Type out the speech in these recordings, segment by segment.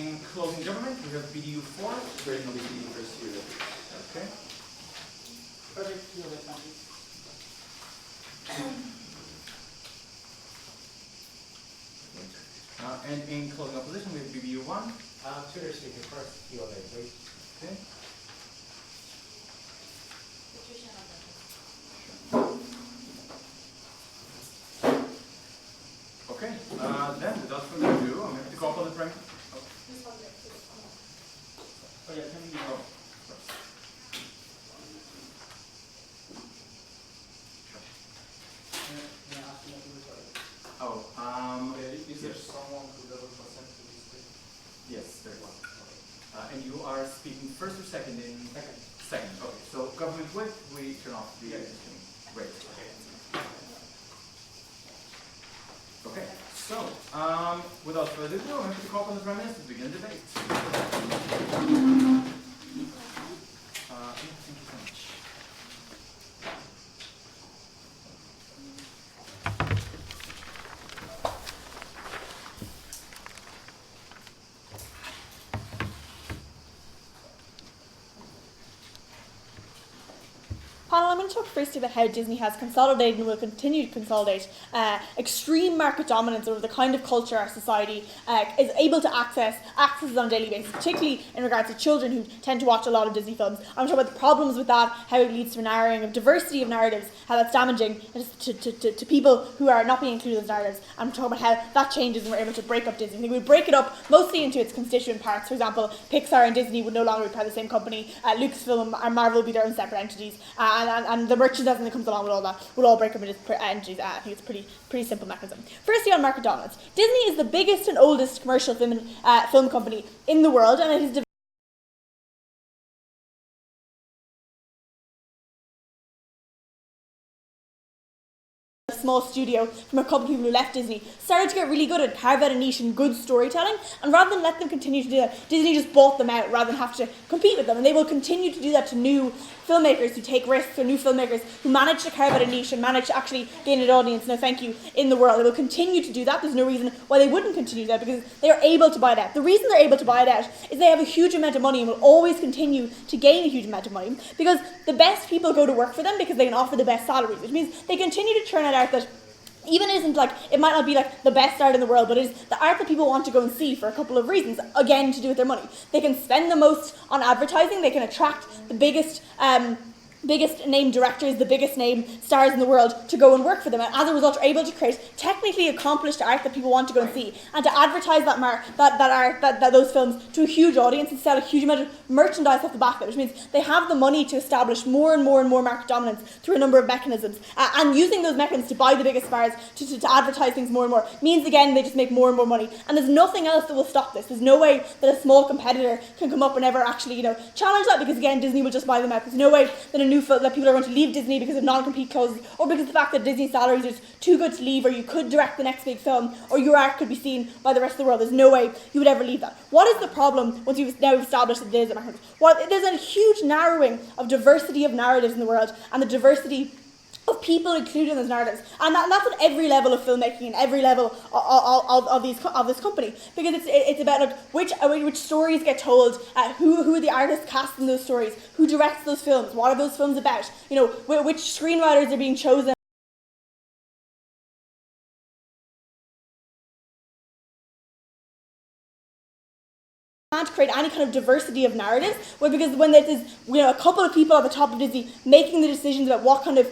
In closing government, we have BDU 4, Creating Obesity First Year. Okay. Perfect. And in closing opposition, we have BBU 1. Tutor speaker first, Q&A, please. Okay. Okay. Then, without further ado, I'm going to call for the prime. Oh yeah, can we Is there someone who doesn't consent to this thing? Yes, there was. And you are speaking first or second in? Second. Second, okay. So government with, we turn off the stream. Great. Okay, so without further ado, I'm going to call upon the Prime Minister to begin the debate. Thank you so much. Panel, I'm going to talk first about how Disney has consolidated and will continue to consolidate extreme market dominance over the kind of culture our society is able to accesses on a daily basis, particularly in regards to children who tend to watch a lot of Disney films. I'm talking about the problems with that, how it leads to a narrowing of diversity of narratives, how that's damaging to people who are not being included in those narratives. I'm talking about how that changes and we're able to break up Disney. I think we break it up mostly into its constituent parts. For example, Pixar and Disney would no longer be part of the same company. Lucasfilm and Marvel would be their own separate entities. And the merchandising that comes along with all that will all break up into entities. I think it's a pretty simple mechanism. Firstly, on market dominance. Disney is the biggest and oldest commercial film company in the world, and it has small studio from a couple of people who left Disney, started to get really good at carve out a niche and good storytelling, and rather than let them continue to do that, Disney just bought them out rather than have to compete with them, and they will continue to do that to new filmmakers who take risks, or new filmmakers who manage to carve out a niche and manage to actually gain an audience, no thank you, in the world. They will continue to do that. There's no reason why they wouldn't continue that, because they are able to buy it out. The reason they're able to buy it out is they have a huge amount of money and will always continue to gain a huge amount of money, because the best people go to work for them because they can offer the best salaries, which means they continue to churn it out that even isn't like, it might not be like the best art in the world, but it is the art that people want to go and see for a couple of reasons, again, to do with their money. They can spend the most on advertising, they can attract the biggest name directors, the biggest name stars in the world to go and work for them, and as a result are able to create technically accomplished art that people want to go and see, and to advertise those films to a huge audience and sell a huge amount of merchandise off the back of it, which means they have the money to establish more and more market dominance through a number of mechanisms, and using those mechanisms to buy the biggest stars, to advertise things more and more, means again they just make more and more money, and there's nothing else that will stop this. There's no way that a small competitor can come up and ever actually challenge that, because again Disney will just buy them out. There's no way that that people are going to leave Disney because of non-compete clauses, or because of the fact that Disney salaries are too good to leave, or you could direct the next big film, or your art could be seen by the rest of the world. There's no way you would ever leave that. What is the problem once you've now established that there's a mechanism? Well, there's a huge narrowing of diversity of narratives in the world, and the diversity of people included in those narratives, and that's at every level of filmmaking and every level of this company, because it's about like which stories get told, who are the artists casting those stories, who directs those films, what are those films about, which screenwriters are being chosen. Can't create any kind of diversity of narratives, because when there's a couple of people at the top of Disney making the decisions about what kind of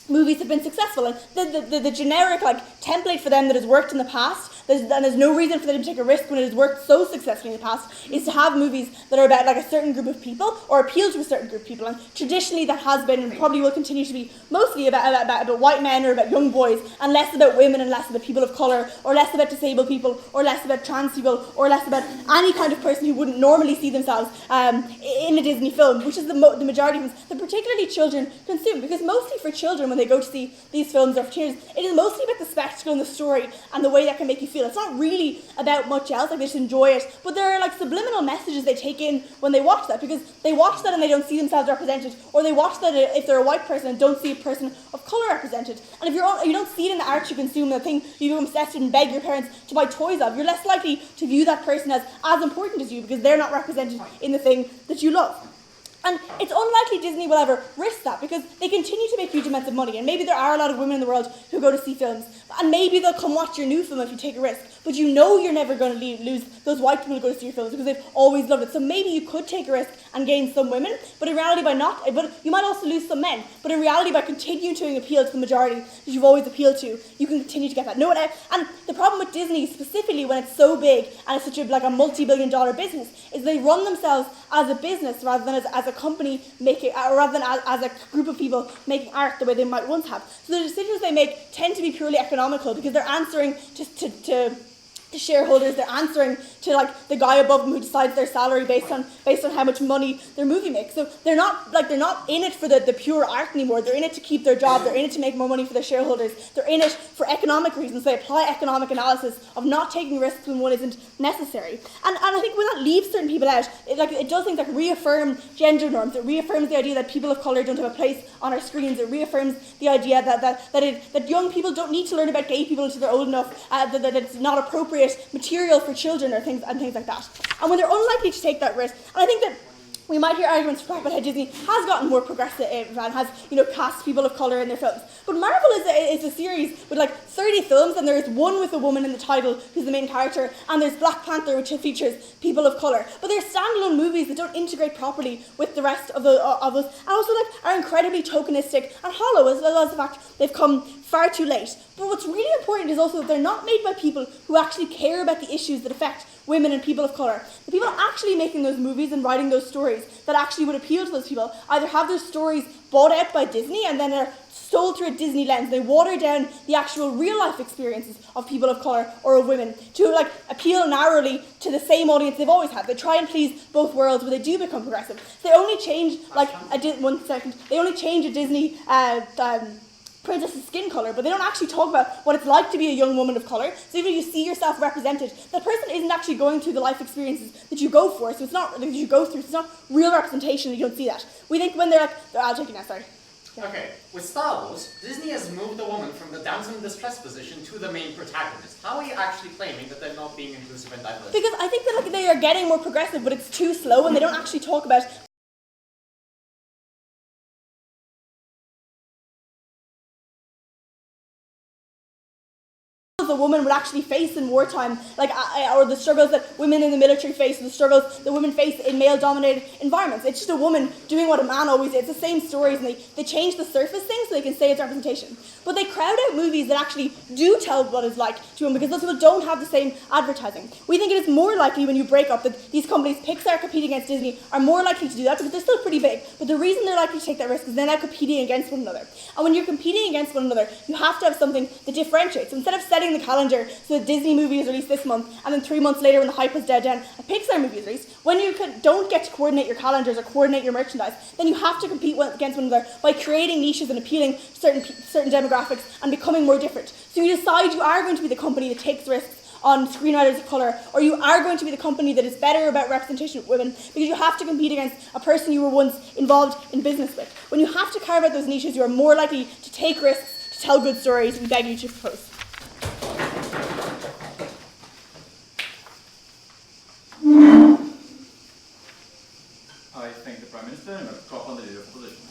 movies have been successful, and the generic template for them that has worked in the past, there's no reason for them to take a risk when it has worked so successfully in the past, is to have movies that are about a certain group of people, or appeal to a certain group of people, and traditionally that has been and probably will continue to be mostly about white men or about young boys, and less about women and less about people of colour, or less about disabled people, or less about trans people, or less about any kind of person who wouldn't normally see themselves in a Disney film, which is the majority of films that particularly children consume, because mostly for children when they go to see these films or teenagers, it is mostly about the spectacle and the story and the way that can make you feel feel. It's not really about much else, like they just enjoy it, but there are like subliminal messages they take in when they watch that, because they watch that and they don't see themselves represented, or they watch that if they're a white person and don't see a person of colour represented. And if you don't see it in the art you consume, the thing you become obsessed with and beg your parents to buy toys of, you're less likely to view that person as important as you, because they're not represented in the thing that you love. And it's unlikely Disney will ever risk that, because they continue to make huge amounts of money, and maybe there are a lot of women in the world who go to see films, and maybe they'll come watch your new film if you take a risk, but you know you're never going to lose those white people who go to see your films because they've always loved it. So maybe you could take a risk and gain some women, but in reality but you might also lose some men, but in reality by continuing to appeal to the majority that you've always appealed to, you can continue to get that. No, and the problem with Disney, specifically when it's so big and it's such a multi-billion-dollar business, is they run themselves as a business rather than as a company making, rather than as a group of people making art the way they might once have. So the decisions they make tend to be purely economical, because they're answering to shareholders, they're answering to like the guy above them who decides their salary based on how much money their movie makes. So they're not in it for the pure art anymore. They're in it to keep their job, they're in it to make more money for their shareholders, they're in it for economic reasons. They apply economic analysis of not taking risks when one isn't necessary. And I think when that leaves certain people out, it does things like reaffirm gender norms. It reaffirms the idea that people of colour don't have a place on our screens. It reaffirms the idea that young people don't need to learn about gay people until they're old enough, that it's not appropriate material for children or things like that. And when they're unlikely to take that risk, and I think that we might hear arguments about how Disney has gotten more progressive and has, cast people of colour in their films. But Marvel is a series with 30 films, and there's one with a woman in the title who's the main character, and there's Black Panther, which features people of colour. But they're standalone movies that don't integrate properly with the rest of us, and also are incredibly tokenistic and hollow, as well as the fact they've come far too late. But what's really important is also that they're not made by people who actually care about the issues that affect women and people of colour. The people actually making those movies and writing those stories that actually would appeal to those people either have those stories bought out by Disney and then are sold through a Disney lens. They water down the actual real life experiences of people of colour or of women to appeal narrowly to the same audience they've always had. They try and please both worlds, but they do become progressive. So they only change they only change a Disney princess's skin colour, but they don't actually talk about what it's like to be a young woman of colour. So even if you see yourself represented, that person isn't actually going through the life experiences that you go for. So it's not that you go through. So it's not real representation. You don't see that. We think when they're I'll take it now. Sorry. Yeah. Okay, with Star Wars, Disney has moved the woman from the damsel in distress position to the main protagonist. How are you actually claiming that they're not being inclusive and diverse? Because I think that they are getting more progressive, but it's too slow, and they don't actually talk about a woman would actually face in wartime, or the struggles that women in the military face, or the struggles that women face in male-dominated environments. It's just a woman doing what a man always did. It's the same stories, and they change the surface things so they can say it's representation. But they crowd out movies that actually do tell what it's like to women, because those people don't have the same advertising. We think it is more likely when you break up that these companies, Pixar competing against Disney, are more likely to do that because they're still pretty big. But the reason they're likely to take that risk is they're now competing against one another. And when you're competing against one another, you have to have something that differentiates. So instead of setting the calendar so the Disney movie is released this month, and then 3 months later when the hype has died down, a Pixar movie is released, when you don't get to coordinate your calendars or coordinate your merchandise, then you have to compete against one another by creating niches and appealing to certain demographics and becoming more different. So you decide you are going to be the company that takes risks on screenwriters of colour, or you are going to be the company that is better about representation of women because you have to compete against a person you were once involved in business with. When you have to carve out those niches, you are more likely to take risks, to tell good stories. We beg you to propose. I thank the Prime Minister and I'll call on the leader of the opposition.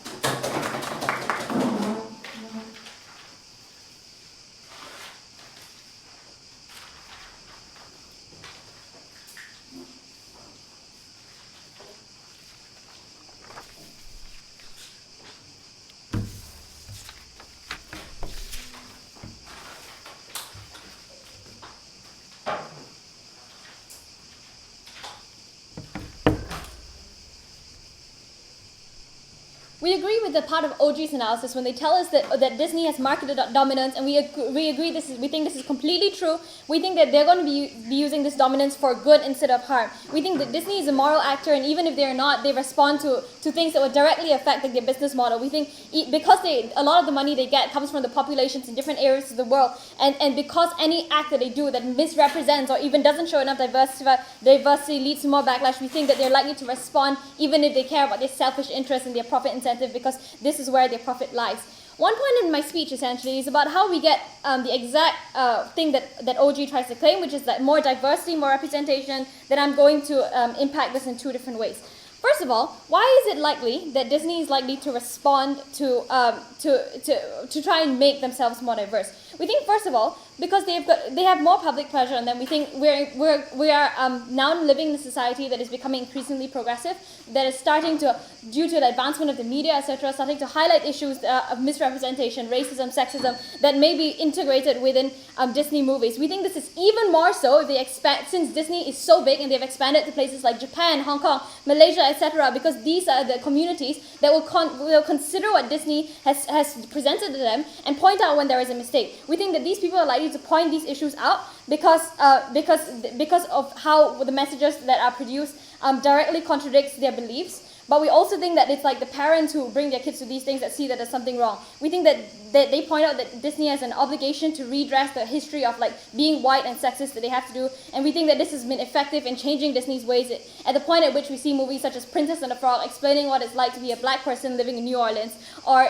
We agree with the part of OG's analysis when they tell us that Disney has market dominance, and we agree we think this is completely true. We think that they're going to be using this dominance for good instead of harm. We think that Disney is a moral actor, and even if they're not, they respond to things that would directly affect their business model. We think because a lot of the money they get comes from the populations in different areas of the world, and because any act that they do that misrepresents or even doesn't show enough diversity leads to more backlash, we think that they're likely to respond even if they care about their selfish interests and their profit incentive, because this is where their profit lies. One point in my speech essentially is about how we get the exact thing that OG tries to claim, which is that more diversity, more representation, that I'm going to impact this in two different ways. First of all, why is it likely that Disney is likely to respond to try and make themselves more diverse? We think, first of all, because they have more public pressure on them. We think we are now living in a society that is becoming increasingly progressive, that is starting to, due to the advancement of the media, etc., starting to highlight issues of misrepresentation, racism, sexism that may be integrated within Disney movies. We think this is even more so if they expand, since Disney is so big and they've expanded to places like Japan, Hong Kong, Malaysia, etc., because these are the communities that will consider what Disney has presented to them and point out when there is a mistake. We think that these people are likely to point these issues out because of how the messages that are produced directly contradicts their beliefs. But we also think that it's like the parents who bring their kids to these things that see that there's something wrong. We think that they point out that Disney has an obligation to redress the history of like being white and sexist that they have to do, and we think that this has been effective in changing Disney's ways at the point at which we see movies such as Princess and the Frog explaining what it's like to be a black person living in New Orleans, or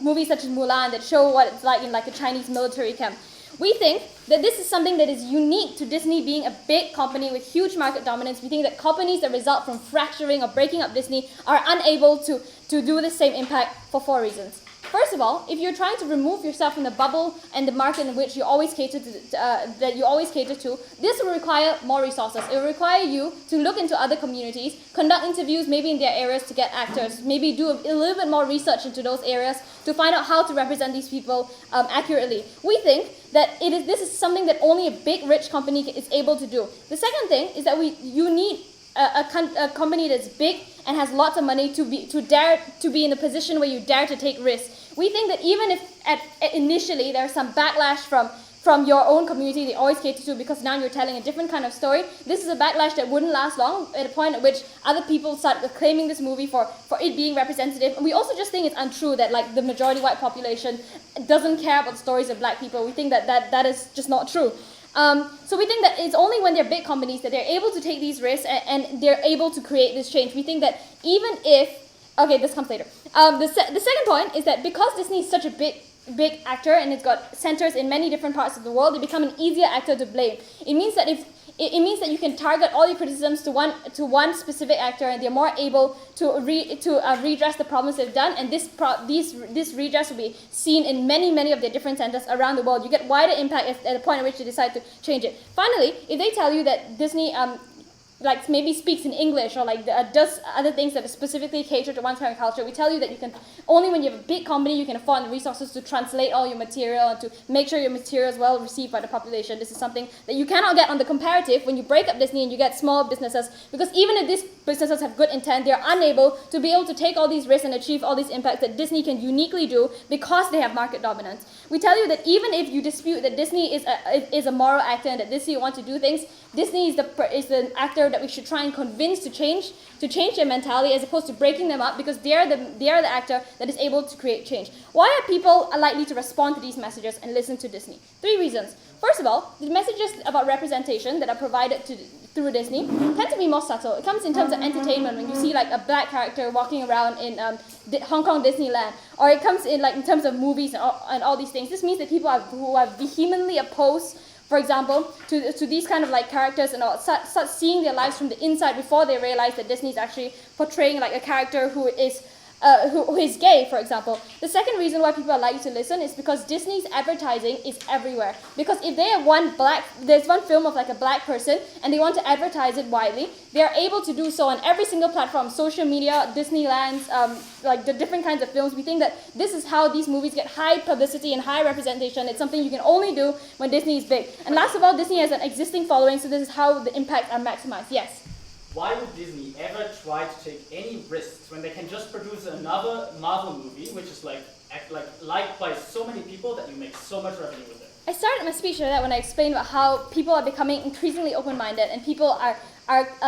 movies such as Mulan that show what it's like in like a Chinese military camp. We think that this is something that is unique to Disney being a big company with huge market dominance. We think that companies that result from fracturing or breaking up Disney are unable to do the same impact for 4 reasons. First of all, if you're trying to remove yourself from the bubble and the market in which you always cater to, this will require more resources. It will require you to look into other communities, conduct interviews maybe in their areas to get actors, maybe do a little bit more research into those areas to find out how to represent these people accurately. We think that this is something that only a big, rich company is able to do. The second thing is that you need a company that's big and has lots of money to dare to be in a position where you dare to take risks. We think that even if initially there's some backlash from your own community they always cater to, because now you're telling a different kind of story, this is a backlash that wouldn't last long at a point at which other people start claiming this movie for it being representative. And we also just think it's untrue that like the majority white population doesn't care about the stories of black people. We think that is just not true. So we think that it's only when they're big companies that they're able to take these risks and they're able to create this change. We think that even if, okay, this comes later. The second point is that because Disney is such a big actor and it's got centers in many different parts of the world, they become an easier actor to blame. It means that you can target all your criticisms to one specific actor, and they're more able to redress the problems they've done, and this redress will be seen in many of their different centers around the world. You get wider impact at the point at which you decide to change it. Finally, if they tell you that Disney like maybe speaks in English or like does other things that specifically cater to one kind of culture, we tell you that you can only when you have a big company you can afford the resources to translate all your material and to make sure your material is well received by the population. This is something that you cannot get on the comparative when you break up Disney and you get small businesses, because even if these businesses have good intent, they are unable to be able to take all these risks and achieve all these impacts that Disney can uniquely do because they have market dominance. We tell you that even if you dispute that Disney is a moral actor and that Disney wants to do things, Disney is the actor that we should try and convince to change their mentality as opposed to breaking them up, because they are the actor that is able to create change. Why are people likely to respond to these messages and listen to Disney? 3 reasons. First of all, the messages about representation that are provided through Disney tend to be more subtle. It comes in terms of entertainment, when you see like a black character walking around in Hong Kong Disneyland, or it comes in like in terms of movies and all these things. This means that people who are vehemently opposed, for example, to these kind of like characters and all, start seeing their lives from the inside before they realize that Disney is actually portraying like a character who is gay, for example. The second reason why people are likely to listen is because Disney's advertising is everywhere. Because if they have there's one film of like a black person and they want to advertise it widely, they are able to do so on every single platform, social media, Disneyland's, like the different kinds of films. We think that this is how these movies get high publicity and high representation. It's something you can only do when Disney is big. And last of all, Disney has an existing following, so this is how the impacts are maximized. Yes? why would Disney ever try to take any risks when they can just produce another Marvel movie, which is liked by so many people that you make so much revenue with it? I started my speech with that when I explained about how people are becoming increasingly open-minded and people are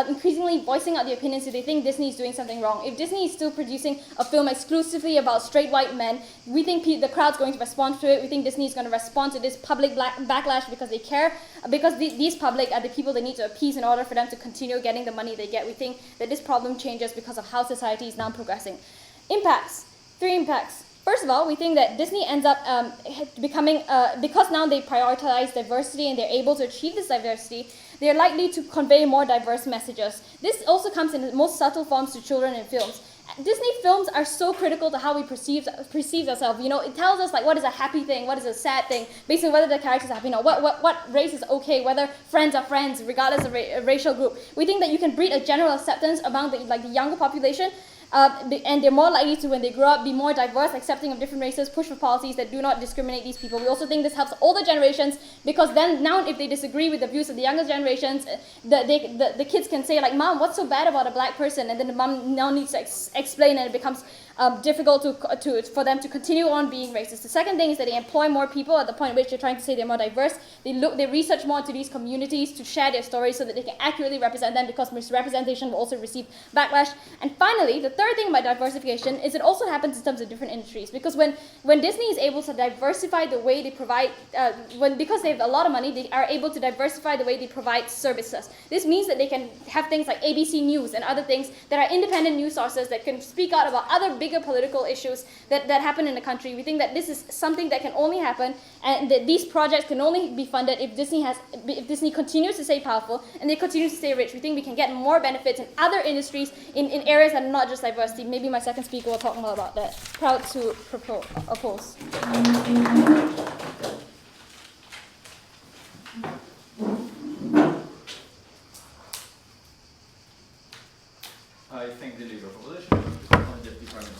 increasingly voicing out their opinions if they think Disney is doing something wrong. If Disney is still producing a film exclusively about straight white men, we think the crowd's going to respond to it. We think Disney is going to respond to this public backlash because they care, because these public are the people they need to appease in order for them to continue getting the money they get. We think that this problem changes because of how society is now progressing. Impacts. 3 impacts. First of all, we think that Disney ends up becoming, because now they prioritize diversity and they're able to achieve this diversity, they're likely to convey more diverse messages. This also comes in the most subtle forms to children in films. Disney films are so critical to how we perceive ourselves. You know, it tells us like what is a happy thing, what is a sad thing, based on whether the characters are happy, you know, what race is okay, whether friends are friends, regardless of racial group. We think that you can breed a general acceptance among the younger population. And they're more likely to, when they grow up, be more diverse, accepting of different races, push for policies that do not discriminate these people. We also think this helps older generations because then now if they disagree with the views of the younger generations, the kids can say like, Mom, what's so bad about a black person? And then the mom now needs to explain, and it becomes difficult for them to continue on being racist. The second thing is that they employ more people at the point at which they're trying to say they're more diverse. They research more into these communities to share their stories so that they can accurately represent them, because misrepresentation will also receive backlash. And finally, the third thing about diversification is it also happens in terms of different industries, because when Disney is able to diversify the way they provide, because they have a lot of money, they are able to diversify the way they provide services. This means that they can have things like ABC News and other things that are independent news sources that can speak out about other bigger political issues that happen in the country. We think that this is something that can only happen, and that these projects can only be funded if Disney continues to stay powerful and they continue to stay rich. We think we can get more benefits in other industries in areas that are not just diversity. Maybe my second speaker will talk more about that. Proud to oppose. I thank the leader of opposition and Deputy Prime Minister.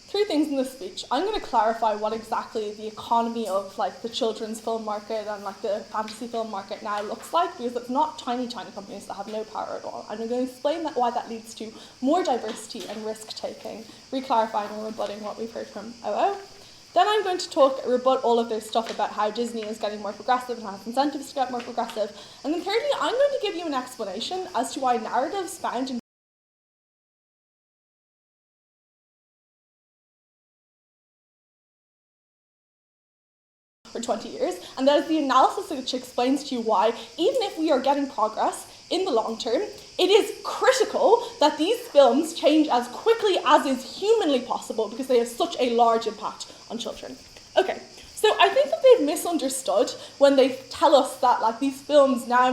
Three things in this speech. I'm going to clarify what exactly the economy of like the children's film market and like the fantasy film market now looks like, because it's not tiny companies that have no power at all. And I'm going to explain why that leads to more diversity and risk taking, re-clarifying and rebutting what we've heard from OO. Then I'm going to rebut all of this stuff about how Disney is getting more progressive and has incentives to get more progressive. And then thirdly, I'm going to give you an explanation as to why narratives found in for 20 years, and that is the analysis which explains to you why, even if we are getting progress in the long term, it is critical that these films change as quickly as is humanly possible because they have such a large impact on children. Okay, so I think that they've misunderstood when they tell us that like these films now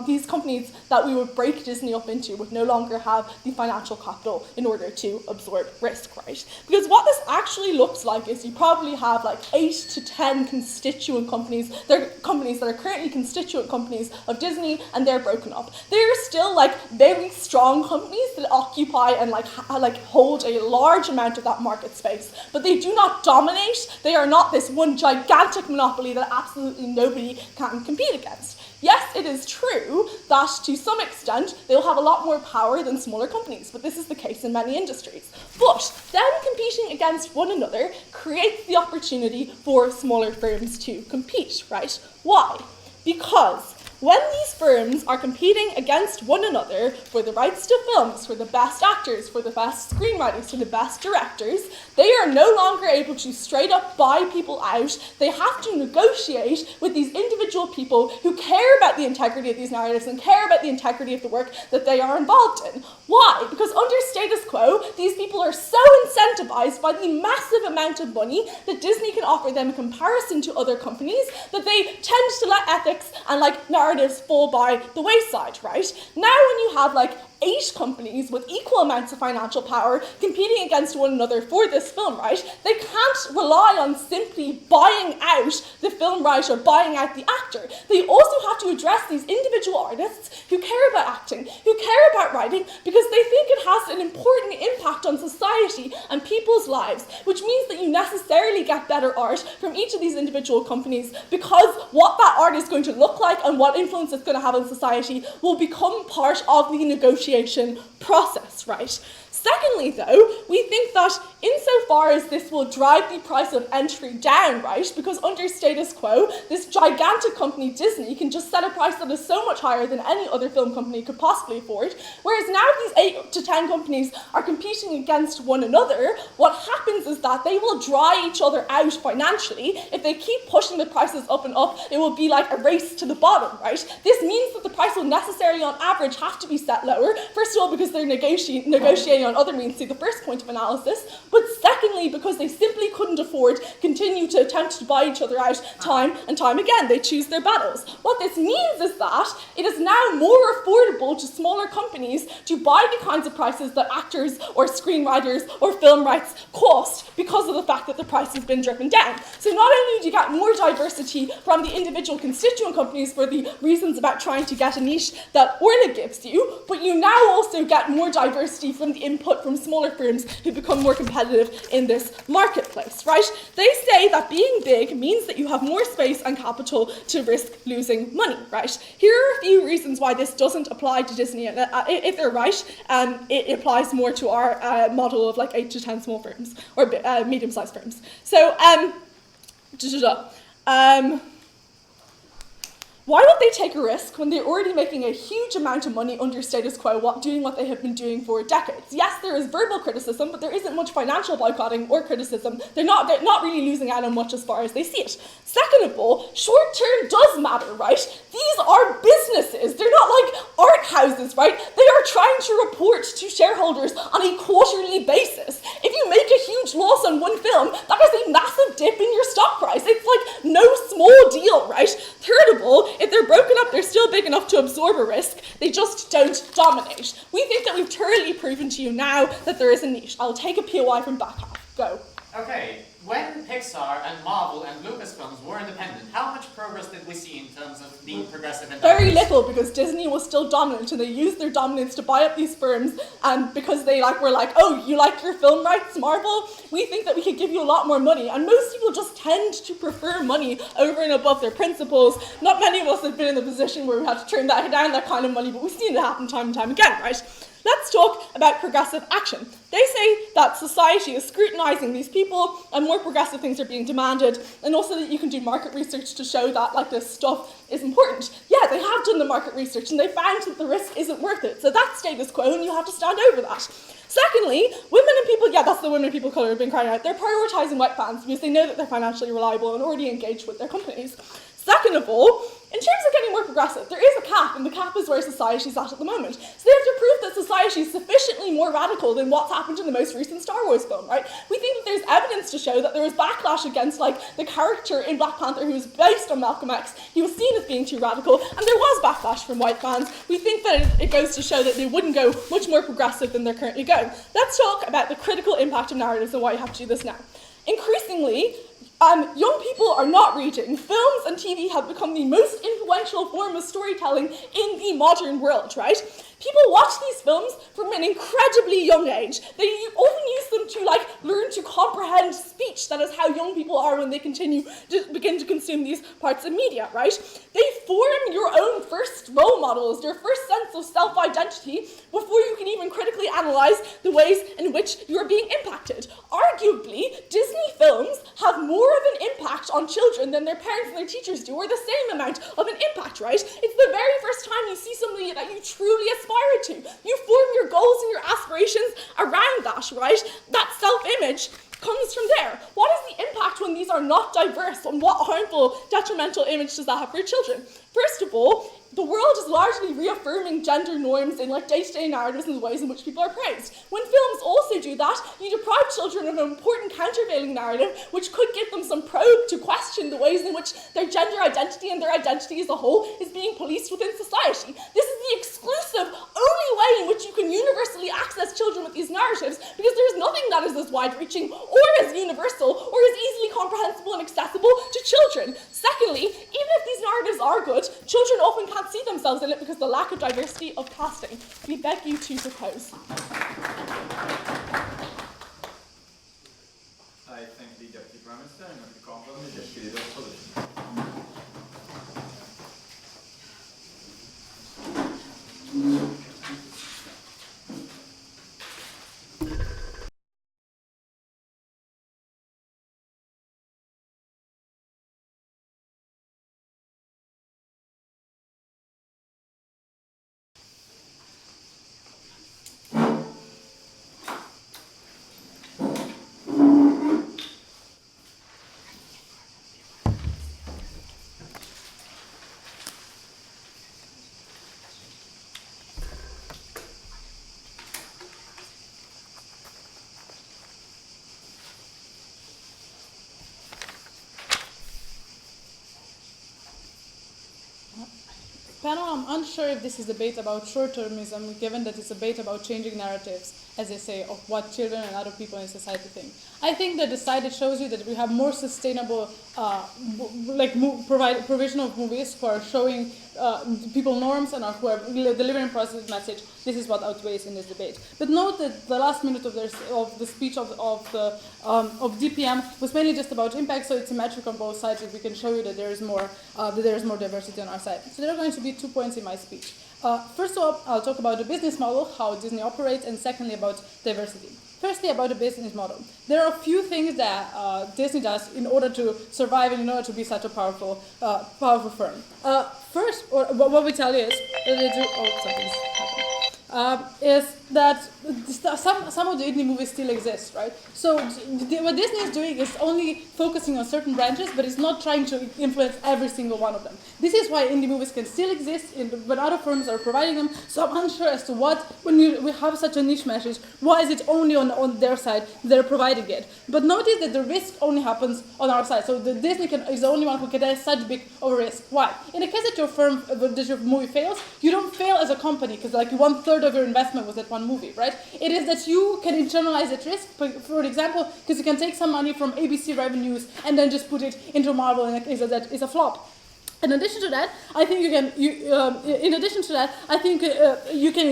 these companies that we would break Disney up into would no longer have the financial capital in order to absorb risk, right? Because what this actually looks like is you probably have like 8 to 10 constituent companies. They're companies that are currently constituent companies of Disney, and they're broken up. They're still like very strong companies that occupy and like hold a large amount of that market space, but they do not dominate. They are not this one gigantic monopoly that absolutely nobody can compete against. Yes, it is true that to some extent they'll have a lot more power than smaller companies, but this is the case in many industries. But them competing against one another creates the opportunity for smaller firms to compete, right? Why? Because When these firms are competing against one another for the rights to films, for the best actors, for the best screenwriters, for the best directors, they are no longer able to straight up buy people out. They have to negotiate with these individual people who care about the integrity of these narratives and care about the integrity of the work that they are involved in. Why? Because under status quo, these people are so incentivized by the massive amount of money that Disney can offer them in comparison to other companies that they tend to let ethics and narratives fall by the wayside, right? Now when you have 8 companies with equal amounts of financial power competing against one another for this film right, they can't rely on simply buying out the film right or buying out the actor. They also have to address these individual artists who care about acting, who care about writing, because they think it has an important impact on society and people's lives, which means that you necessarily get better art from each of these individual companies because what that art is going to look like and what influence it's going to have on society will become part of the negotiation process, right? Secondly, though, we think that insofar as this will drive the price of entry down, right, because under status quo, this gigantic company, Disney, can just set a price that is so much higher than any other film company could possibly afford, whereas now these 8 to 10 companies are competing against one another, what happens is that they will dry each other out financially. If they keep pushing the prices up and up, it will be like a race to the bottom, right? This means that the price will necessarily, on average, have to be set lower, first of all, because they're negotiating on other means, see the first point of analysis, but secondly, because they simply couldn't afford continue to attempt to buy each other out time and time again. They choose their battles. What this means is that it is now more affordable to smaller companies to buy the kinds of prices that actors or screenwriters or film rights cost because of the fact that the price has been driven down. So not only do you get more diversity from the individual constituent companies for the reasons about trying to get a niche that Orla gives you, but you now also get more diversity from the input from smaller firms who become more competitive in this marketplace, right? They say that being big means that you have more space and capital to risk losing money, right? Here are a few reasons why this doesn't apply to Disney. If they're right, it applies more to our model of 8 to 10 small firms or medium-sized firms. So, why would they take a risk when they're already making a huge amount of money under status quo, doing what they have been doing for decades? Yes, there is verbal criticism, but there isn't much financial boycotting or criticism. They're not really losing out on much as far as they see it. Second of all, short term does matter, right? These are businesses. They're not like art houses, right? They are trying to report to shareholders on a quarterly basis. If you make a huge loss on one film, that is a massive dip in your stock price. It's no small deal, right? Third of all, if they're broken up, they're still big enough to absorb a risk. They just don't dominate. We think that we've thoroughly proven to you now that there is a niche. I'll take a POI from back half. Go. Okay, when Pixar and Marvel and Lucasfilms were independent, how much progress did we see in terms of being progressive and Very little, because Disney was still dominant, and they used their dominance to buy up these firms, and because they were like, oh, you like your film rights, Marvel? We think that we could give you a lot more money, and most people just tend to prefer money over and above their principles. Not many of us have been in the position where we had to turn down that kind of money, but we've seen it happen time and time again, right? Let's talk about progressive action. They say that society is scrutinizing these people and more progressive things are being demanded, and also that you can do market research to show that this stuff is important. Yeah, they have done the market research and they found that the risk isn't worth it. So that's status quo and you have to stand over that. Secondly, women and people, that's the women and people of colour who have been crying out. They're prioritising wet fans because they know that they're financially reliable and already engaged with their companies. Second of all, in terms of getting more progressive, there is a cap, and the cap is where society's at the moment. So they have to prove that society is sufficiently more radical than what's happened in the most recent Star Wars film, right? We think that there's evidence to show that there was backlash against, the character in Black Panther who was based on Malcolm X. He was seen as being too radical, and there was backlash from white fans. We think that it goes to show that they wouldn't go much more progressive than they're currently going. Let's talk about the critical impact of narratives and why you have to do this now. Increasingly, young people are not reading. Films and TV have become the most influential form of storytelling in the modern world, right? People watch these films from an incredibly young age. They often use them to learn to comprehend speech. That is how young people are when they begin to consume these parts of media, right? They form your own first role models, your first sense of self-identity before you can even critically analyze the ways in which you are being impacted. Arguably, Disney films have more of an impact on children children than their parents and their teachers do, or the same amount of an impact, right? It's the very first time you see somebody that you truly aspire to. You form your goals and your aspirations around that, right? That self-image comes from there. What is the impact when these are not diverse, and what harmful, detrimental image does that have for your children? First of all, the world is largely reaffirming gender norms in like day-to-day narratives and the ways in which people are praised. When films also do that, you deprive children of an important countervailing narrative which could give them some probe to question the ways in which their gender identity and their identity as a whole is being policed within society. This is the exclusive, only way in which you can universally access children with these narratives, because there is nothing that is as wide-reaching or as universal or as easily comprehensible and accessible to children. Secondly, even if these narratives are good, children often can't see themselves in it because of the lack of diversity of casting. We beg you to propose. I thank the Deputy Prime Minister and the Conference and the Deputy Leader for this. Panel, I'm unsure if this is a debate about short-termism, given that it's a debate about changing narratives, as they say, of what children and other people in society think. I think that the slide it shows you that we have more sustainable, provision of movies who are showing people norms and who are delivering a positive message. This is what outweighs in this debate. But note that the last minute of the speech of DPM was mainly just about impact, so it's symmetric on both sides. If we can show you that there is more diversity on our side. So there are going to be 2 points in my speech. First of all, I'll talk about the business model, how Disney operates, and secondly about diversity. Firstly, about the business model. There are a few things that Disney does in order to survive and in order to be such a powerful firm. First, what we tell you is that they do. Oh, something's happening. Is that some of the indie movies still exist, right? So what Disney is doing is only focusing on certain branches, but it's not trying to influence every single one of them. This is why indie movies can still exist when other firms are providing them. So I'm unsure as to when we have such a niche message, why is it only on their side they're providing it? But notice that the risk only happens on our side. So the Disney is the only one who can have such big of a risk. Why? In the case that your movie fails, you don't fail as a company because like 1/3 of your investment was that one movie, right? It is that you can internalize that risk, for example, because you can take some money from ABC revenues and then just put it into Marvel in a case that is a flop. In addition to that, I think you can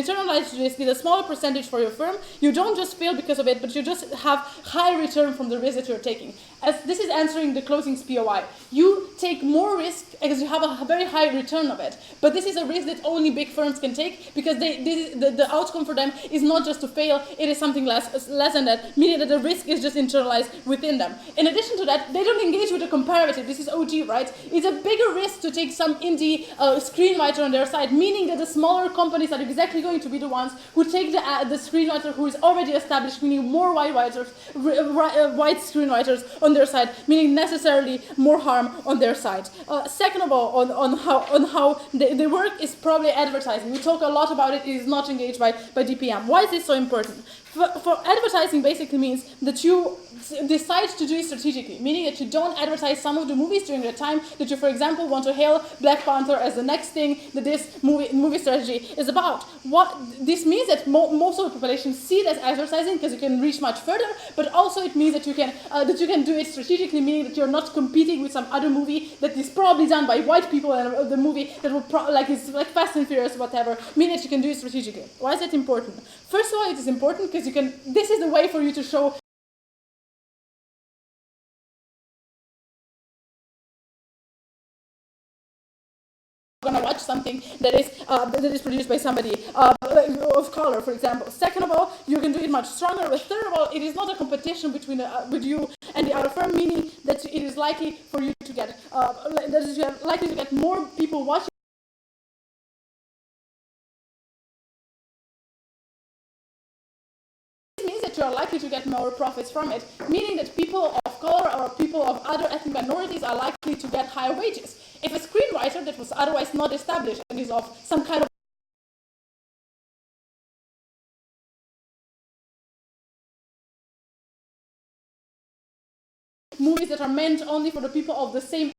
internalize risk with a smaller percentage for your firm. You don't just fail because of it, but you just have high return from the risk that you're taking. As this is answering the closings POI. You take more risk because you have a very high return of it. But this is a risk that only big firms can take because the outcome for them is not just to fail, it is something less than that, meaning that the risk is just internalized within them. In addition to that, they don't engage with a comparative. This is OG, right? It's a bigger risk to take some indie screenwriter on their side, meaning that the smaller companies are exactly going to be the ones who take the screenwriter who is already established, meaning more white screenwriters on their side, meaning necessarily more harm on their side. Second of all, on how they work is probably advertising. We talk a lot about it. It is not engaged by DPM. Why is this so important? For advertising basically means that you decide to do it strategically, meaning that you don't advertise some of the movies during the time that you, for example, want to hail Black Panther as the next thing that this movie strategy is about. This means that most of the population see it as advertising because you can reach much further, but also it means that you can do it strategically, meaning that you're not competing with some other movie that is probably done by white people and the movie that will it's like Fast and Furious, whatever, meaning that you can do it strategically. Why is that important? First of all, it is important because this is the way for you to show going to watch something that is produced by somebody of color, for example. Second of all, you can do it much stronger. But third of all, it is not a competition between with you and the other firm, meaning that it is likely for you to get likely to get more people watching. This means that you are likely to get more profits from it, meaning that people of color or people of other ethnic minorities are likely to get higher wages. If a screenwriter that was otherwise not established and is of some kind of movies that are meant only for the people of the same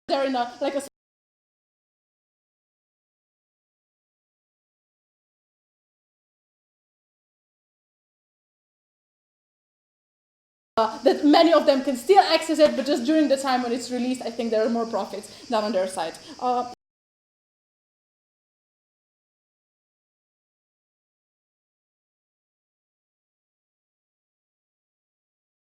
they're in a like a that many of them can still access it, but just during the time when it's released, I think there are more profits than on their side.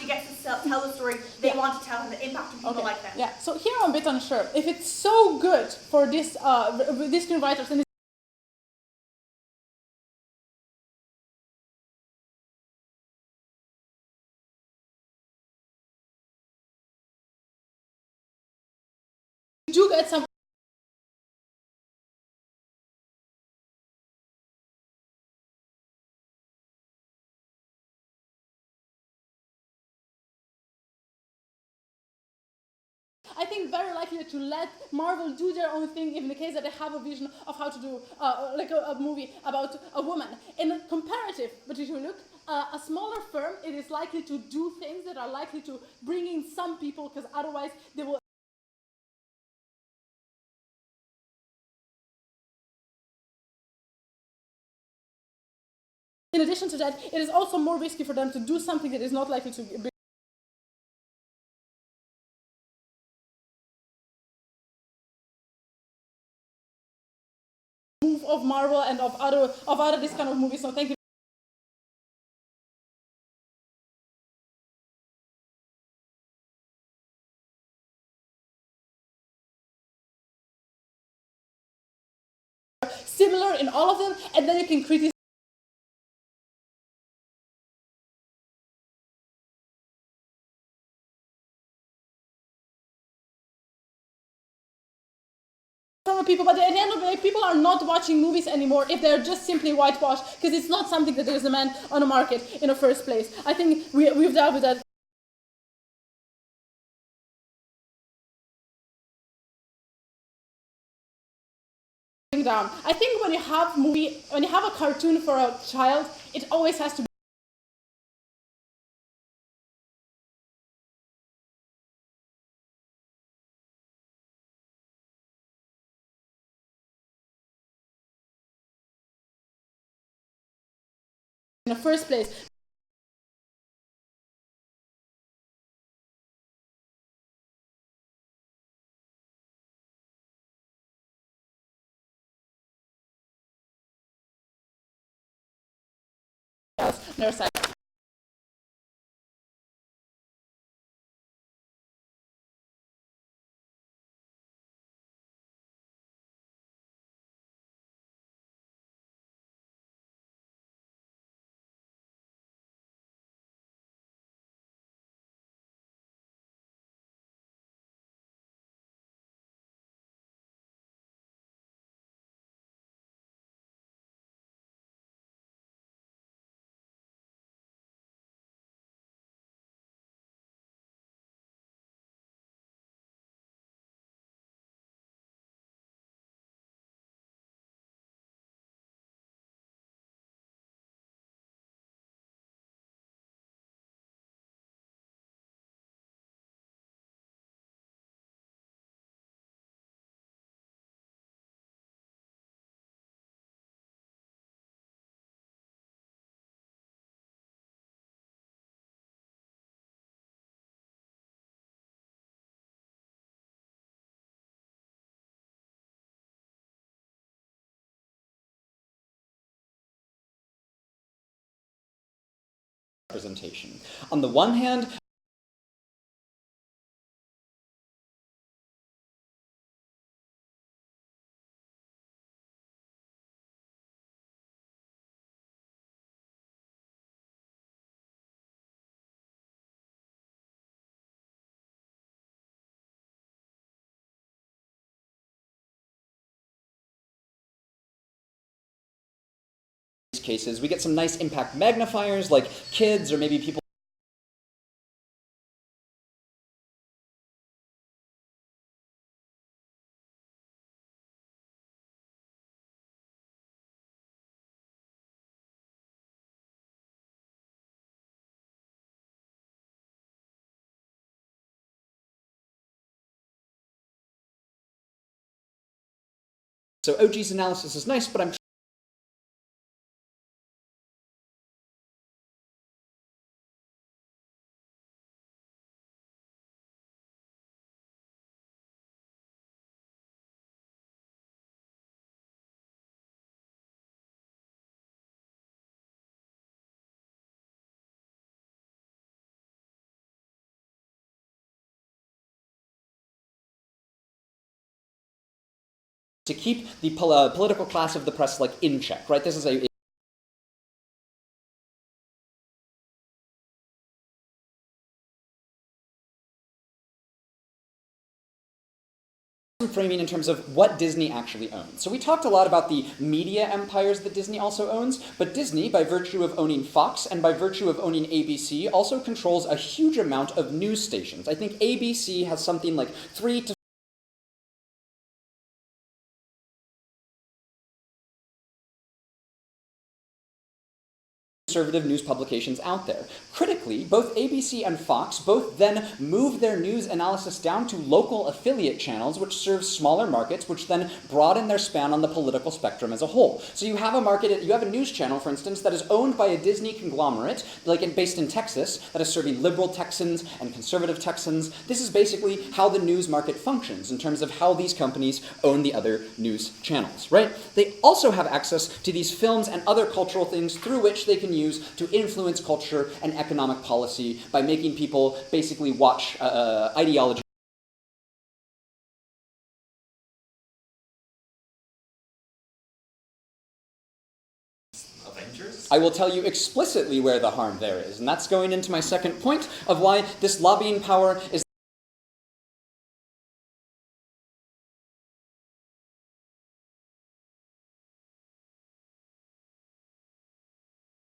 Get to tell the story they want to tell and the impact on people like them. Yeah, so here I'm a bit unsure. If it's so good for this these screenwriters and do get some I think very likely to let Marvel do their own thing in the case that they have a vision of how to do like a movie about a woman. In a comparative, but if you look, a smaller firm, it is likely to do things that are likely to bring in some people, because otherwise they will. In addition to that, it is also more risky for them to do something that is not likely to be move of Marvel and of other this kind of movies. So thank you. Similar in all of them, and then you can criticize from people, but at the end of the day, people are not watching movies anymore if they're just simply whitewashed, because it's not something that there's a man on the market in the first place. I think we've dealt with that. Down. I think when you have a cartoon for a child, it always has to be in the first place. Their side. representation. On the one hand, cases, we get some nice impact magnifiers like kids or maybe people so OG's analysis is nice, but I'm to keep the political class of the press like in check, right? This is a framing in terms of what Disney actually owns. So we talked a lot about the media empires that Disney also owns, but Disney, by virtue of owning Fox and by virtue of owning ABC, also controls a huge amount of news stations. I think ABC has something like 3 to conservative news publications out there. Critically, both ABC and Fox both then move their news analysis down to local affiliate channels, which serve smaller markets, which then broaden their span on the political spectrum as a whole. So you have a market, you have a news channel, for instance, that is owned by a Disney conglomerate, based in Texas, that is serving liberal Texans and conservative Texans. This is basically how the news market functions in terms of how these companies own the other news channels, right? They also have access to these films and other cultural things through which they can use to influence culture and economic policy by making people basically watch ideology. Avengers? I will tell you explicitly where the harm there is, and that's going into my second point of why this lobbying power is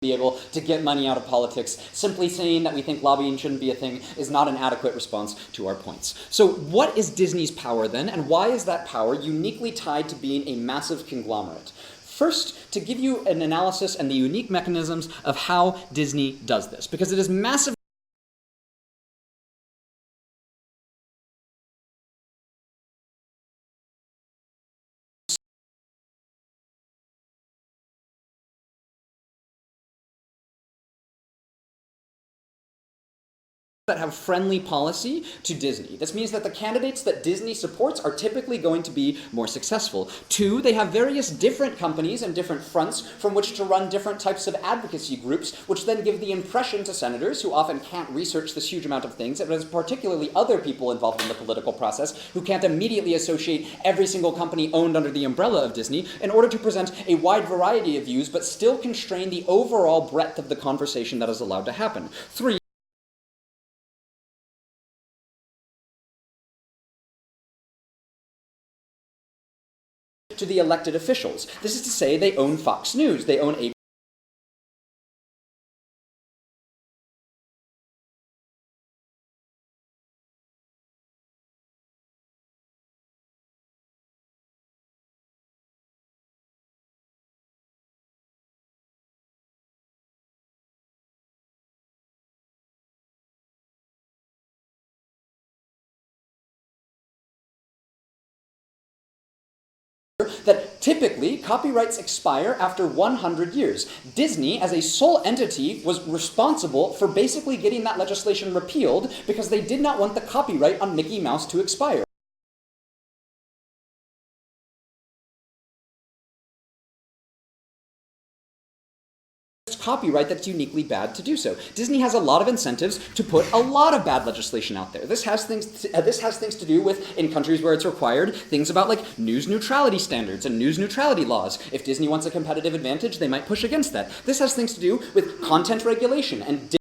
be able to get money out of politics. Simply saying that we think lobbying shouldn't be a thing is not an adequate response to our points. So what is Disney's power then, and why is that power uniquely tied to being a massive conglomerate? First, to give you an analysis and the unique mechanisms of how Disney does this, because it is massive that have friendly policy to Disney. This means that the candidates that Disney supports are typically going to be more successful. 2, they have various different companies and different fronts from which to run different types of advocacy groups, which then give the impression to senators, who often can't research this huge amount of things, and there's particularly other people involved in the political process who can't immediately associate every single company owned under the umbrella of Disney, in order to present a wide variety of views, but still constrain the overall breadth of the conversation that is allowed to happen. 3, to the elected officials. This is to say they own Fox News, they own ABC. That typically copyrights expire after 100 years. Disney, as a sole entity, was responsible for basically getting that legislation repealed because they did not want the copyright on Mickey Mouse to expire. copyright that's uniquely bad to do so. Disney has a lot of incentives to put a lot of bad legislation out there. This has things to do with, in countries where it's required, things about like news neutrality standards and news neutrality laws. If Disney wants a competitive advantage, they might push against that. This has things to do with content regulation and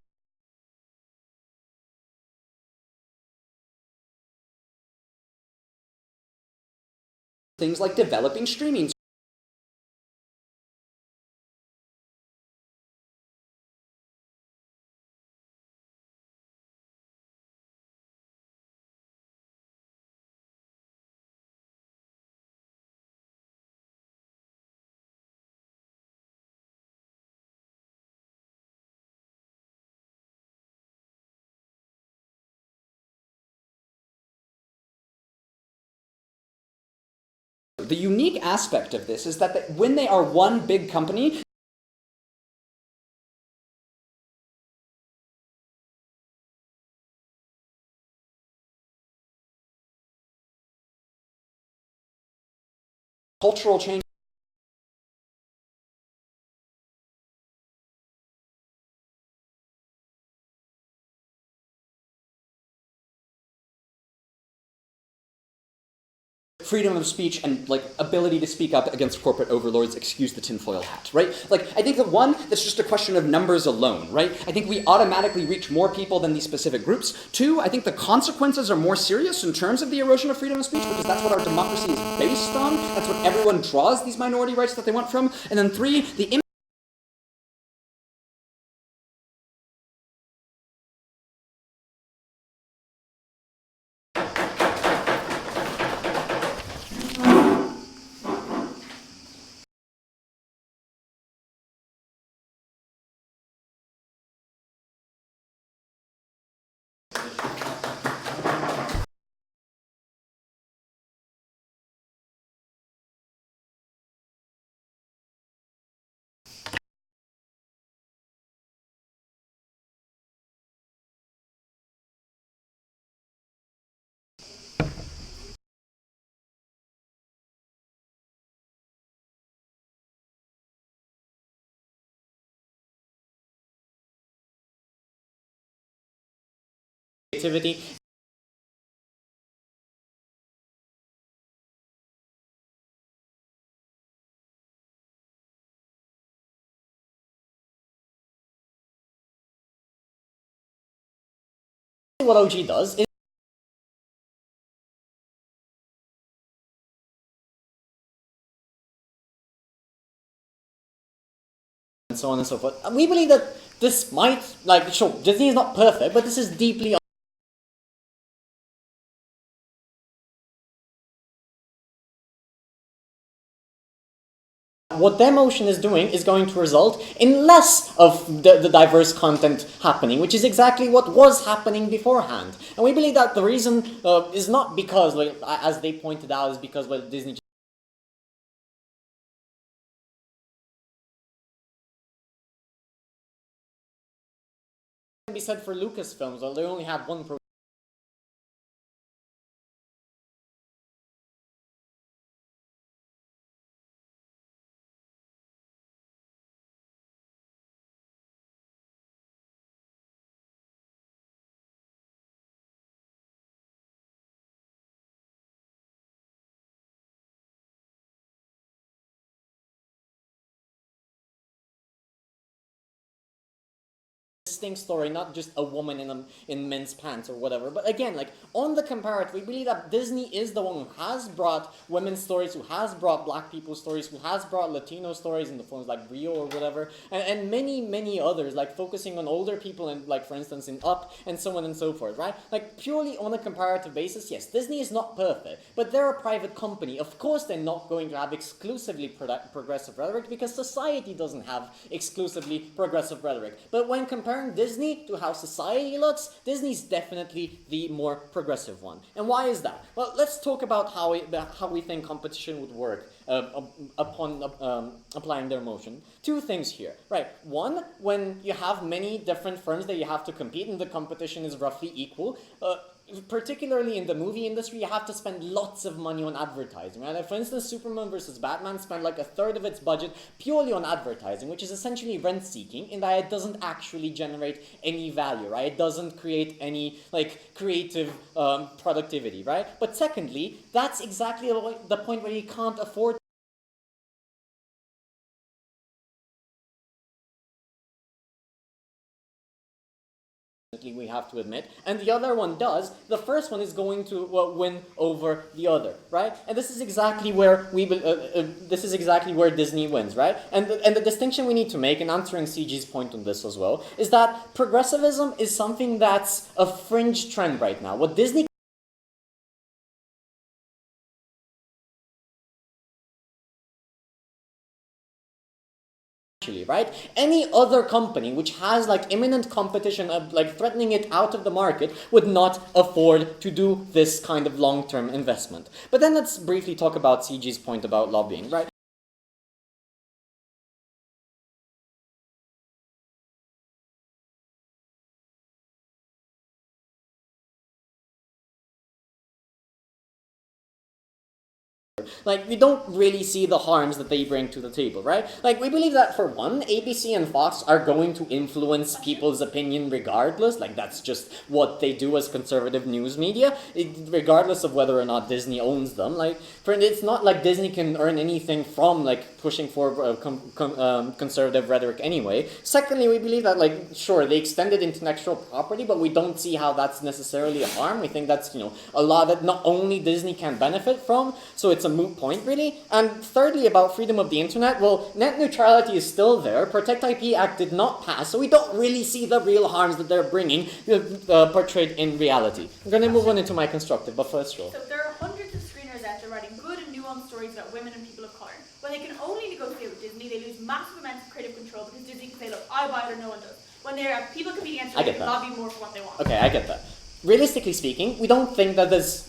things like developing streaming. The unique aspect of this is that when they are one big company, cultural change. Freedom of speech and like ability to speak up against corporate overlords, excuse the tinfoil hat, right? Like, I think that one, that's just a question of numbers alone, right? I think we automatically reach more people than these specific groups. Two, I think the consequences are more serious in terms of the erosion of freedom of speech, because that's what our democracy is based on. That's what everyone draws these minority rights that they want from. And then three, the creativity. What OG does is and so on and so forth. And we believe that this might, like, sure, Disney is not perfect, but this is deeply what their motion is doing is going to result in less of the diverse content happening, which is exactly what was happening beforehand. And we believe that the reason is not because, like, as they pointed out, is because, well, Disney can be said for Lucasfilms, well, they only had one program. Distinct story, not just a woman in men's pants or whatever. But again, like, on the comparative, we believe that Disney is the one who has brought women's stories, who has brought black people's stories, who has brought Latino stories in the forms like Rio or whatever, and many, many others, like focusing on older people and, like, for instance, in Up and so on and so forth, right? Like, purely on a comparative basis, yes, Disney is not perfect, but they're a private company. Of course, they're not going to have exclusively progressive rhetoric, because society doesn't have exclusively progressive rhetoric. But when comparing Disney to how society looks, Disney's definitely the more progressive one. And why is that? Well, let's talk about how we think competition would work upon applying their motion. Two things here, right? One, when you have many different firms that you have to compete and the competition is roughly equal, particularly in the movie industry, you have to spend lots of money on advertising, right? Like, for instance, Superman versus Batman spent like a third of its budget purely on advertising, which is essentially rent-seeking in that it doesn't actually generate any value, right? It doesn't create any like creative productivity, right? But secondly, that's exactly the point where you can't afford we have to admit, and the other one does. The first one is going to win over the other, right? And this is exactly where this is exactly where Disney wins, right? And the distinction we need to make, and answering CG's point on this as well, is that progressivism is something that's a fringe trend right now. What Disney right? Any other company which has like imminent competition, like threatening it out of the market, would not afford to do this kind of long-term investment. But then let's briefly talk about CG's point about lobbying, right? Like, we don't really see the harms that they bring to the table, right? Like, we believe that, for one, ABC and Fox are going to influence people's opinion regardless. Like, that's just what they do as conservative news media, regardless of whether or not Disney owns them. Like, it's not like Disney can earn anything from, like, pushing for conservative rhetoric anyway. Secondly, we believe that, like, sure, they extended intellectual property, but we don't see how that's necessarily a harm. We think that's, a law that not only Disney can benefit from, so it's a moot point, really. And thirdly, about freedom of the internet, well, net neutrality is still there. Protect IP Act did not pass, so we don't really see the real harms that they're bringing portrayed in reality. I'm going to move on into my constructive, but first, Joel. So there are hundreds of screeners out there writing good and nuanced stories about women and people of colour. When they can only negotiate with Disney, they lose massive amounts of creative control because Disney can say, look, I buy it or no one does. When there are people competing against them, they can lobby more for what they want. Okay, I get that. Realistically speaking, we don't think that there's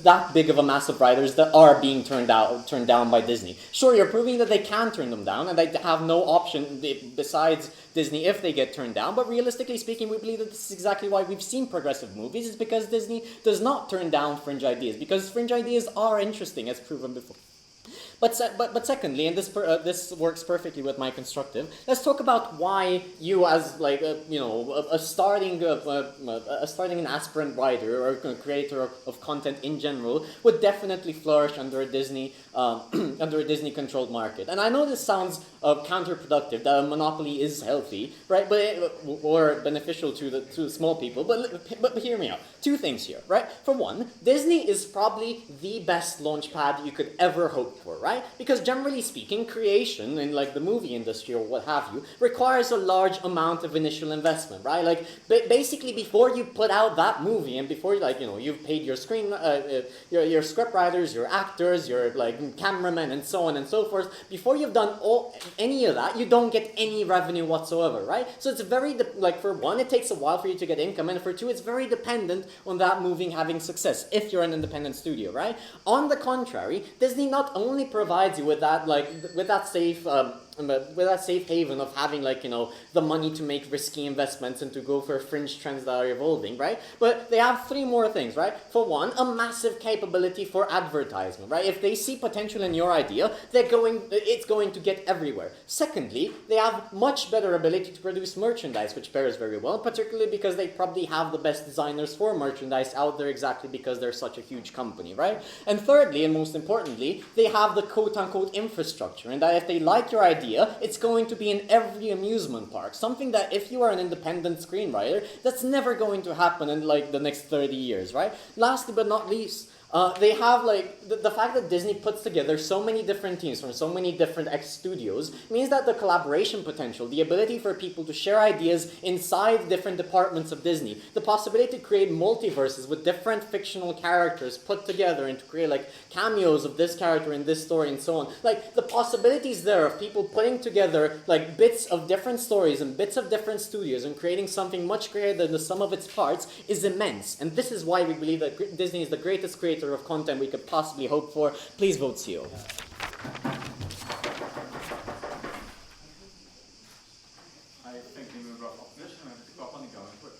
that big of a mass of writers that are being turned down by Disney. Sure, you're proving that they can turn them down and they have no option besides Disney if they get turned down, but realistically speaking, we believe that this is exactly why we've seen progressive movies, is because Disney does not turn down fringe ideas, because fringe ideas are interesting, as proven before. But secondly, and this works perfectly with my constructive, let's talk about why you, as like a starting an aspirant writer or a creator of content in general, would definitely flourish under a Disney controlled market. And I know this sounds counterproductive, that a monopoly is healthy, right? Or beneficial to the small people. But hear me out. Two things here, right? For one, Disney is probably the best launchpad you could ever hope for, right? Because generally speaking, creation in like the movie industry or what have you requires a large amount of initial investment, right? Like basically before you put out that movie and before you've paid your your scriptwriters, your actors, your like cameramen and so on and so forth, before you've done any of that, you don't get any revenue whatsoever, right? So it's very for one, it takes a while for you to get income, and for two, it's very dependent on that movie having success if you're an independent studio, right? On the contrary, Disney not only provides you with that safe haven of having the money to make risky investments and to go for fringe trends that are evolving, right? But they have three more things, right? For one, a massive capability for advertisement, right? If they see potential in your idea, it's going to get everywhere. Secondly, they have much better ability to produce merchandise, which pairs very well, particularly because they probably have the best designers for merchandise out there, exactly because they're such a huge company, right? And thirdly, and most importantly, they have the quote-unquote infrastructure, and that if they like your idea, it's going to be in every amusement park. Something that if you are an independent screenwriter, that's never going to happen in the next 30 years, right? Lastly but not least, they have the fact that Disney puts together so many different teams from so many different ex-studios means that the collaboration potential, the ability for people to share ideas inside different departments of Disney, the possibility to create multiverses with different fictional characters put together and to create cameos of this character in this story and so on. The possibilities there of people putting together bits of different stories and bits of different studios and creating something much greater than the sum of its parts is immense. And this is why we believe that Disney is the greatest creator of content we could possibly hope for. Please vote CO. I think we move off opposition and pick up on the government.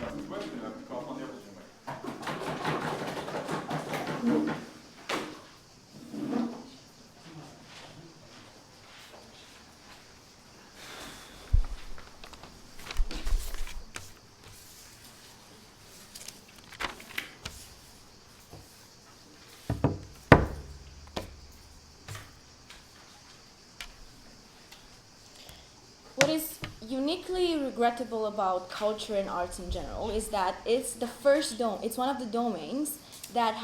doesn't work, then you have to come on the opposite way. What is uniquely regrettable about culture and arts in general is that it's the it's one of the domains that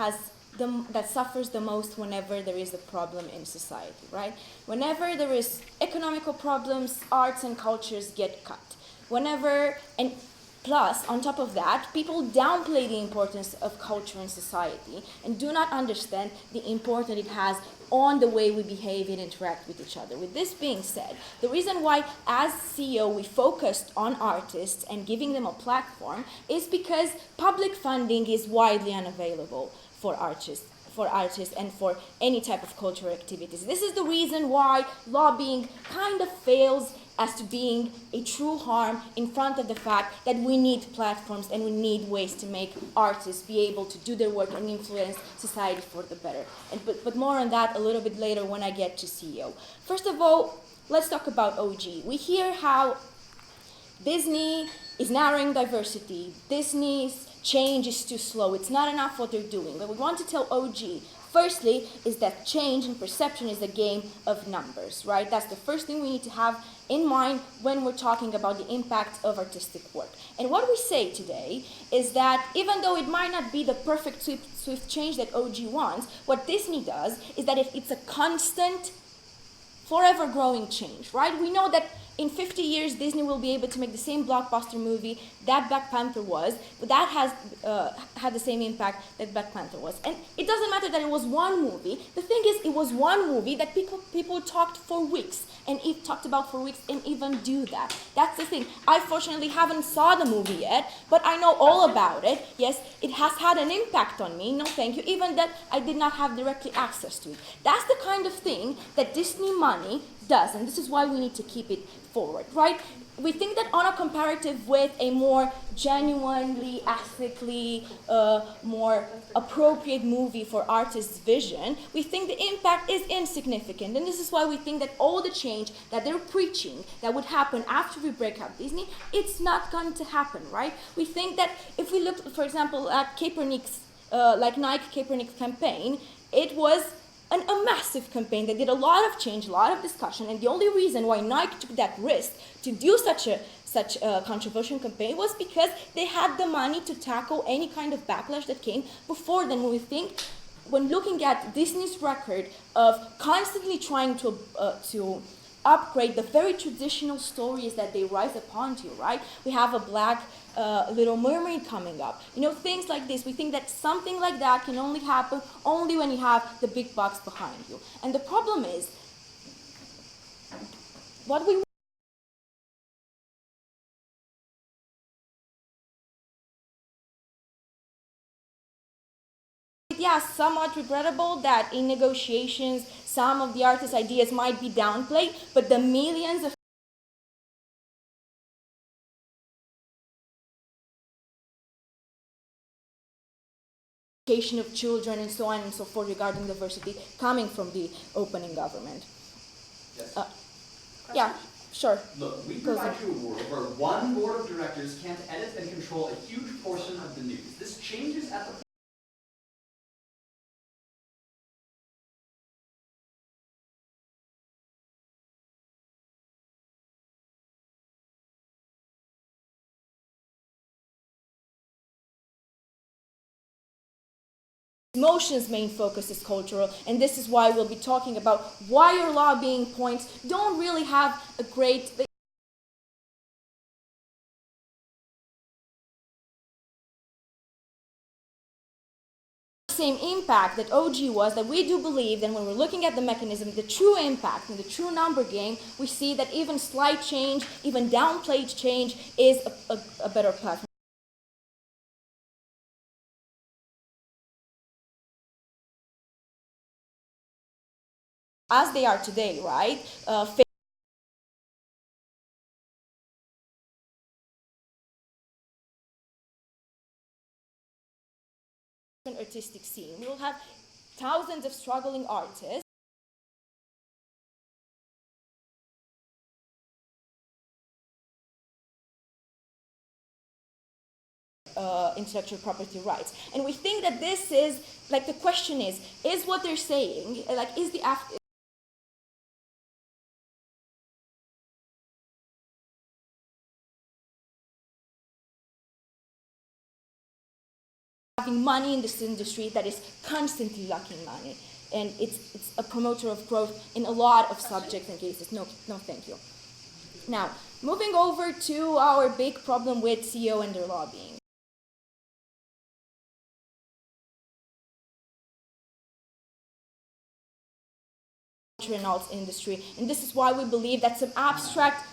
that suffers the most whenever there is a problem in society, right? Whenever there is economical problems, arts and cultures get cut. And plus, on top of that, people downplay the importance of culture in society and do not understand the importance it has on the way we behave and interact with each other. With this being said, the reason why as CEO we focused on artists and giving them a platform is because public funding is widely unavailable for artists and for any type of cultural activities. This is the reason why lobbying kind of fails as to being a true harm in front of the fact that we need platforms and we need ways to make artists be able to do their work and influence society for the better. But more on that a little bit later when I get to CEO. First of all, let's talk about OG. We hear how Disney is narrowing diversity. Disney's change is too slow. It's not enough what they're doing. But we want to tell OG, firstly, is that change and perception is a game of numbers, right? That's the first thing we need to have in mind when we're talking about the impact of artistic work. And what we say today is that even though it might not be the perfect swift change that OG wants, what Disney does is that it's a constant, forever growing change, right? We know that in 50 years, Disney will be able to make the same blockbuster movie that Black Panther was, but that has had the same impact that Black Panther was. And it doesn't matter that it was one movie. The thing is, it was one movie that people talked for weeks and talked about for weeks and even do that. That's the thing. I fortunately haven't saw the movie yet, but I know all about it. Yes, it has had an impact on me. No, thank you. Even that I did not have directly access to it. That's the kind of thing that Disney money does, and this is why we need to keep it forward, right? We think that on a comparative with a more genuinely, ethically, more appropriate movie for artists' vision, we think the impact is insignificant. And this is why we think that all the change that they're preaching that would happen after we break up Disney, it's not going to happen, right? We think that if we look, for example, at Kaepernick's, like Nike Kaepernick campaign, it was a massive campaign that did a lot of change, a lot of discussion, and the only reason why Nike took that risk to do such a controversial campaign was because they had the money to tackle any kind of backlash that came before then. When looking at Disney's record of constantly trying to upgrade the very traditional stories that they rise upon to, right? We have a Black Little Mermaid coming up. You know, things like this. We think that something like that can only happen only when you have the big bucks behind you. And the problem is, what we yeah, somewhat regrettable that in negotiations some of the artists' ideas might be downplayed, but the millions of of children and so on and so forth regarding diversity coming from the opening government. Yes. Yeah, sure. Look, we provide you a world where one board of directors can't edit and control a huge portion of the news. This changes at the Motion's main focus is cultural, and this is why we'll be talking about why your lobbying points don't really have a great same impact that OG was, that we do believe that when we're looking at the mechanism, the true impact and the true number game, we see that even slight change, even downplayed change is a better platform. As they are today, right? artistic scene. We will have thousands of struggling artists intellectual property rights. And we think that this is, like, the question is what they're saying, like, is the having money in this industry that is constantly lacking money, and it's a promoter of growth in a lot of subjects and cases. No, thank you. Now, moving over to our big problem with CEO and their lobbying. And arts industry, and this is why we believe that some abstract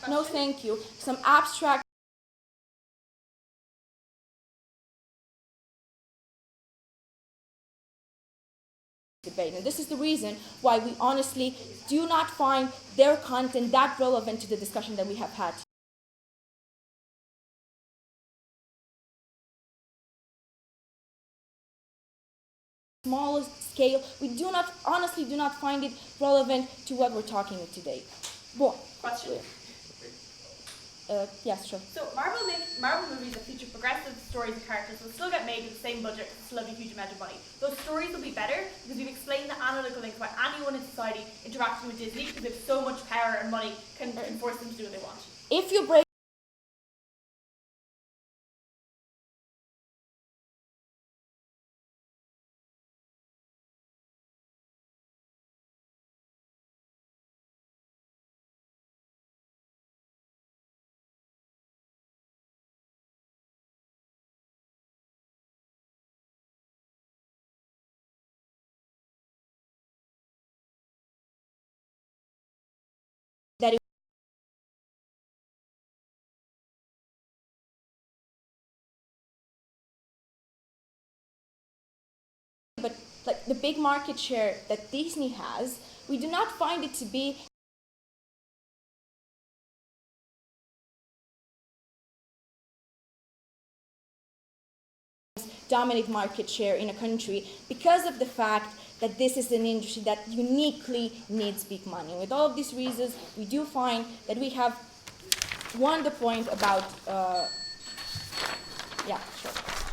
debate, and this is the reason why we honestly do not find their content that relevant to the discussion that we have had. Small scale, we honestly do not find it relevant to what we're talking about today. Bon. Question? Yes, sure. So Marvel movies that feature progressive stories and characters will still get made with the same budget and still have a huge amount of money. Those stories will be better because we've explained the analytical links why anyone in society interacting with Disney, because they have so much power and money, can force them to do what they want. If you break that but like the big market share that Disney has, we do not find it to be dominant market share in a country because of the fact that this is an industry that uniquely needs big money. With all of these reasons, we do find that we have won the point about, yeah, sure.